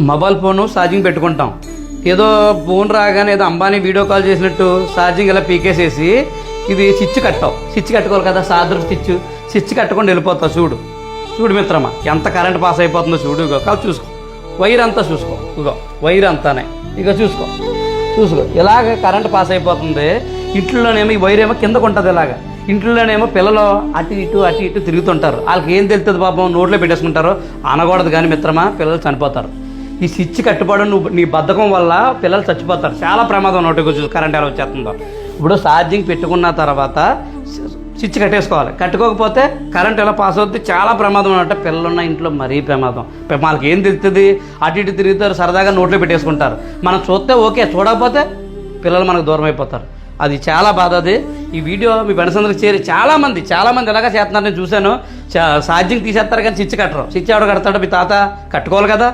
Mobile phone charging పెట్టుకుంటాం. ఏదో phone రాగానే ఏదో అంబానీ వీడియో కాల్ చేసినట్టు ఛార్జింగ్ ఇలా పీకేసేసి ఇది స్విచ్ కట్టావు. స్విచ్ కట్టుకోవాలి కదా, సాదరు స్విచ్ కట్టుకొని వెళ్ళిపోతావు. చూడు మిత్రమా, ఎంత కరెంట్ పాస్ అయిపోతుందో చూడు. ఇగో కాదు, చూసుకో, వైర్ అంతా చూసుకో. ఇగో వైర్ అంతానే, ఇక చూసుకో. ఇలాగ కరెంట్ పాస్ అయిపోతుంది. ఇంట్లోనేమో ఈ వైర్ ఏమో కిందకు ఉంటుంది. ఇలాగా ఇంట్లోనేమో పిల్లలు అటు ఇటు తిరుగుతుంటారు. వాళ్ళకి ఏం తెలుస్తుంది పాపం, నోట్లో పెట్టేసుకుంటారు. అనకూడదు కానీ మిత్రమా, పిల్లలు చనిపోతారు. ఈ స్విచ్ కట్టుబడి నీ బద్ధకం వల్ల పిల్లలు చచ్చిపోతారు. చాలా ప్రమాదం. నోటికి వచ్చి కరెంట్ ఎలా వచ్చేస్తుందో. ఇప్పుడు ఛార్జింగ్ పెట్టుకున్న తర్వాత స్విచ్ కట్టేసుకోవాలి. కట్టుకోకపోతే కరెంట్ ఎలా పాస్ అవుతుంది, చాలా ప్రమాదం అన్నట్టు. పిల్లలున్న ఇంట్లో మరీ ప్రమాదం. వాళ్ళకి ఏం తెలుస్తుంది, అటు ఇటు తిరుగుతారు, సరదాగా నోట్లో పెట్టేసుకుంటారు. మనం చూస్తే ఓకే, చూడకపోతే పిల్లలు మనకు దూరం అయిపోతారు. అది చాలా బాధ. అది ఈ వీడియో మీ ఫ్రెండ్స్ అందరికి చేరి చాలామంది ఇలాగా చేస్తున్నారు. నేను చూశాను. ఛార్జింగ్ తీసేస్తారు కానీ స్విచ్ కట్టరు. స్విచ్ ఎవడ కడతాడో, మీ తాత కట్టుకోవాలి కదా.